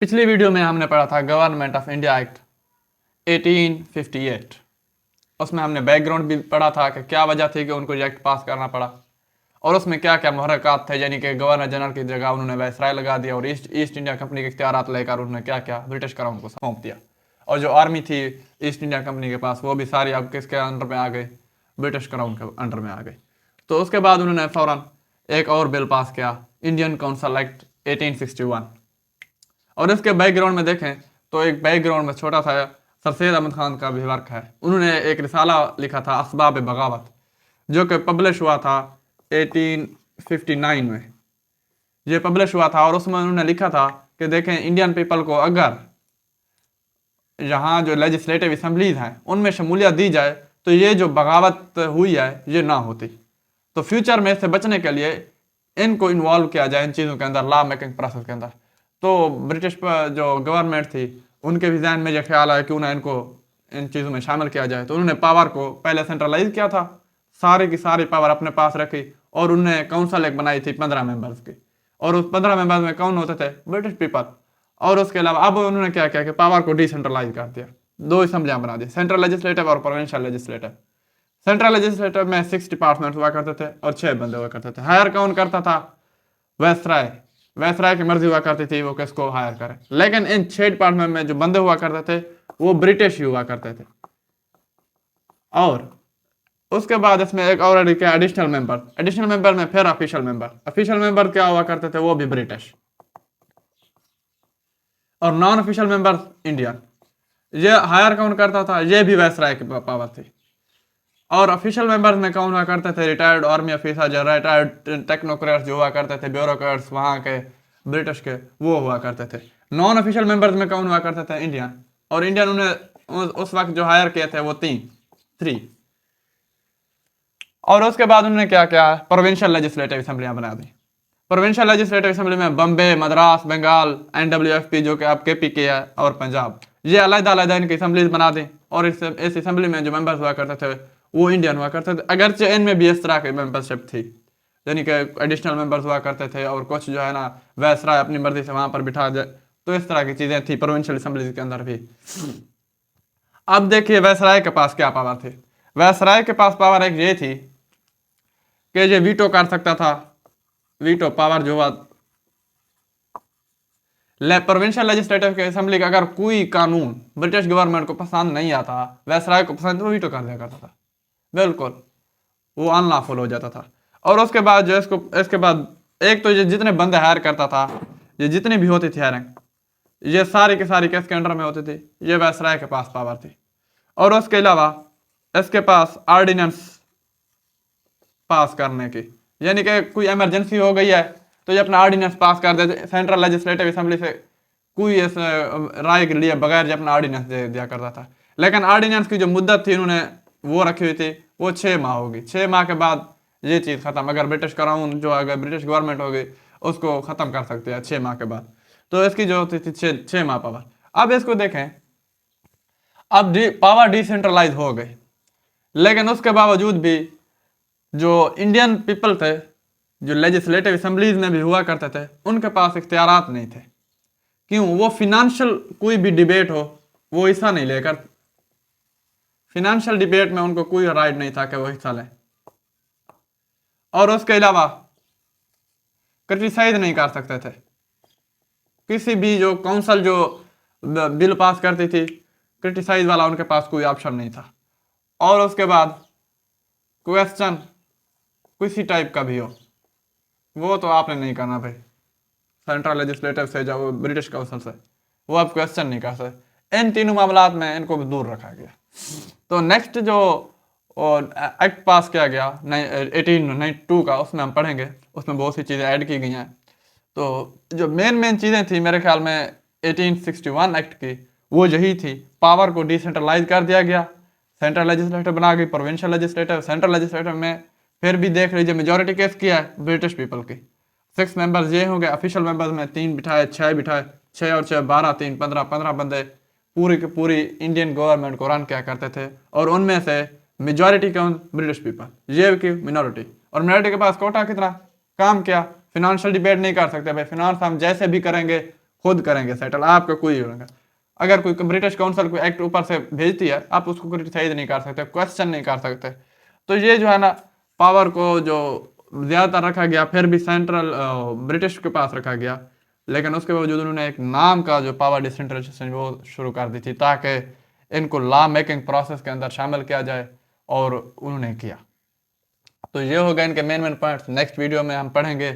पिछली वीडियो में हमने पढ़ा था गवर्नमेंट ऑफ इंडिया एक्ट 1858। उसमें हमने बैकग्राउंड भी पढ़ा था कि क्या वजह थी कि उनको ये एक्ट पास करना पड़ा और उसमें क्या क्या मुहर्रकात थे, यानी कि गवर्नर जनरल की जगह उन्होंने वायसराय लगा दिया और ईस्ट इंडिया कंपनी के इख्तियारात लेकर उन्होंने क्या क्या ब्रिटिश क्राउन को सौंप दिया। और जो आर्मी थी ईस्ट इंडिया कंपनी के पास वो भी सारी अब किसके अंडर में आ गई, ब्रिटिश क्राउन के अंडर में आ गई। तो उसके बाद उन्होंने फ़ौरन एक और बिल पास किया, इंडियन काउंसिल एक्ट 1861। और इसके बैकग्राउंड में देखें तो एक बैकग्राउंड में छोटा सा सर सैयद अहमद खान का भी वर्क है। उन्होंने एक रिसाला लिखा था असबाब बगावत, जो कि पब्लिश हुआ था 1859 में। ये पब्लिश हुआ था और उसमें उन्होंने लिखा था कि देखें इंडियन पीपल को अगर यहाँ जो लेजिस्लेटिव असम्बलीज हैं उनमें शमूलियत दी जाए तो ये जो बगावत हुई है ये ना होती। तो फ्यूचर में इससे बचने के लिए इनको इन्वॉल्व किया जाए इन चीज़ों के अंदर, लॉ मेकिंग प्रोसेस के अंदर। तो ब्रिटिश जो गवर्नमेंट थी उनके भी जहन में यह ख्याल आया क्यों ना इनको इन चीज़ों में शामिल किया जाए। तो उन्होंने पावर को पहले सेंट्रलाइज किया था, सारी की सारी पावर अपने पास रखी और उन्होंने काउंसिल एक बनाई थी 15 मेंबर्स की। और उस 15 मेंबर्स में कौन होते थे, ब्रिटिश पीपल। और उसके अलावा अब उन्होंने क्या किया कि पावर को डिसेंट्रलाइज कर दिया, दो असम्बलियाँ बना दी, सेंट्रल लेजिस्लेटिव और प्रोविंशियल लेजिस्लेटिव। सेंट्रल लेजिस्लेटिव में 6 डिपार्टमेंट हुआ करते थे और 6 बंदे हुआ करते थे। हायर कौन करता था, वायसराय। वायसराय की मर्जी हुआ करती थी वो किसको हायर करे। लेकिन इन 6 डिपार्टमेंट में जो बंदे हुआ करते थे वो ब्रिटिश ही हुआ करते थे। और उसके बाद इसमें एक और एडिशनल मेंबर, एडिशनल मेंबर में फिर ऑफिशियल मेंबर क्या हुआ करते थे, वो भी ब्रिटिश। और नॉन ऑफिशियल मेंबर इंडियन। ये हायर कौन करता था, ये भी वायसराय की पावर थी। और ऑफिशियल मेंबर्स में कौन हुआ करते थे, रिटायर्ड आर्मी ऑफिसर, जो रिटायर्ड टेक्नोक्रेट्स जो हुआ करते थे, ब्यूरोक्रेट्स वहाँ के ब्रिटिश के, वो हुआ करते थे। नॉन ऑफिशियल मेंबर्स में कौन हुआ करते थे, इंडियन। और इंडियन उन्हें उस वक्त जो हायर किए थे वो 3। और उसके बाद उन्होंने क्या किया, प्रोविंशियल लेजिस्लेटिव असम्बलियाँ बना दी। प्रोविंशियल लेजिस्लेटिव असम्बली में बम्बे, मद्रास, बंगाल, NWFP जो कि अब KPK है, और पंजाब, ये अलग-अलग इनकी असम्बलीज बना दी। और इस असम्बली में जो मेंबर्स हुआ करते थे वो इंडियन हुआ करते थे, अगरचे इनमें भी इस तरह की मेंबरशिप थी, यानी कि एडिशनल मेंबर्स हुआ करते थे और कुछ जो है ना वायसराय अपनी मर्जी से वहां पर बिठा दे। तो इस तरह की चीजें थी प्रोविंशियल असम्बलीज के अंदर भी। अब देखिए वायसराय के पास क्या पावर थी। वायसराय के पास पावर एक ये थी कि ये वीटो कर सकता था। वीटो पावर जो हुआ प्रोविंशियल लेजिस्लेटिव के असेंबली का, अगर कोई कानून ब्रिटिश गवर्नमेंट को पसंद नहीं आता, वायसराय को पसंद, तो वीटो कर दिया करता था, बिल्कुल वो अनलॉफुल हो जाता था। और उसके बाद जो इसके बाद एक तो ये जितने बंदे हायर करता था, ये जितनी भी होती थी हायरिंग, ये सारी की सारी किसके अंडर में होती थी, ये वायसराय के पास पावर थी। और उसके अलावा इसके पास ऑर्डिनेंस पास करने की, यानी कि कोई इमरजेंसी हो गई है तो ये अपना ऑर्डिनेंस पास कर देते। सेंट्रल लेजिस्लेटिव असेंबली से कोई इस राय के लिए बगैर जो अपना ऑर्डिनेंस दे दिया करता था। लेकिन ऑर्डिनेंस की जो मुद्दत थी उन्होंने वो रखी हुई थी, वो 6 माह होगी। 6 माह के बाद ये चीज़ खत्म, अगर ब्रिटिश क्राउन जो अगर ब्रिटिश गवर्नमेंट होगी उसको ख़त्म कर सकते हैं 6 माह के बाद। तो इसकी जो होती थी 6 माह पावर। अब इसको देखें, अब पावर डिसेंट्रलाइज हो गई, लेकिन उसके बावजूद भी जो इंडियन पीपल थे, जो लेजिस्लेटिव असेंबलीज में भी हुआ करते थे, उनके पास इख्तियारात नहीं थे। क्यों, वो फिनेंशियल कोई भी डिबेट हो वो हिस्सा नहीं लेकर, फिनेंशियल डिबेट में उनको कोई राइट नहीं था कि वो हिस्सा लें। और उसके अलावा क्रिटिसाइज नहीं कर सकते थे किसी भी जो काउंसिल जो बिल पास करती थी, क्रिटिसाइज वाला उनके पास कोई ऑप्शन नहीं था। और उसके बाद क्वेश्चन किसी टाइप का भी हो वो तो आपने नहीं करना भाई, सेंट्रल लेजिस्लेटिव से जो ब्रिटिश काउंसिल से, वो आप क्वेश्चन नहीं कर सकते। इन तीनों मामलात में इनको दूर रखा गया। तो नेक्स्ट जो एक्ट पास किया गया 1892 का, उसमें हम पढ़ेंगे, उसमें बहुत सी चीज़ें ऐड की गई हैं। तो जो मेन चीज़ें थी मेरे ख्याल में 1861 एक्ट की, वो यही थी, पावर को डिसेंट्रलाइज कर दिया गया, सेंट्रल लेजिस्लेटिव बना गई, प्रोविंशियल लेजिस्लेटिव। सेंट्रल लेजिस्लेटिव में फिर भी देख लीजिए मेजोरिटी केस किया है ब्रिटिश पीपल की। 6 मेंबर्स ये होंगे, ऑफिशियल मेंबर्स में 3 बिठाए, 6 बिठाए, 6 और 6 12, 3 15 बंदे पूरी की पूरी इंडियन गवर्नमेंट को रन क्या करते थे। और उनमें से मेजोरिटी कौन, ब्रिटिश पीपल, ये की मिनोरिटी। और मिनोरिटी के पास कोटा कितना, काम क्या, फिनेंशियल डिबेट नहीं कर सकते भाई, फिनांस हम जैसे भी करेंगे खुद करेंगे सेटल, आपका कोई होगा। अगर कोई ब्रिटिश काउंसिल कोई एक्ट ऊपर से भेजती है, आप उसको क्रिटिसाइज नहीं कर सकते, क्वेश्चन नहीं कर सकते। तो ये जो है ना, पावर को जो ज़्यादातर रखा गया, फिर भी सेंट्रल ब्रिटिश के पास रखा गया, लेकिन उसके बावजूद उन्होंने एक नाम का जो पावर डिसेंट्रलाइजेशन वो शुरू कर दी थी, ताकि इनको लॉ मेकिंग प्रोसेस के अंदर शामिल किया जाए, और उन्होंने किया। तो ये होगा इनके main main points. Next video में हम पढ़ेंगे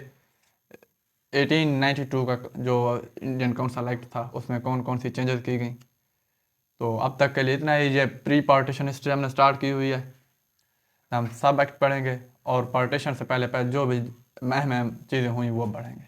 1892 का जो इंडियन काउंसिल एक्ट था, उसमें कौन कौन सी चेंजेस की गई। तो अब तक के लिए इतना ही। ये प्री पार्टीशन हिस्ट्री हमने स्टार्ट की हुई है, हम सब एक्ट पढ़ेंगे, और पार्टीशन से पहले पहले जो भी अहम अहम चीज़ें हुई वो पढ़ेंगे।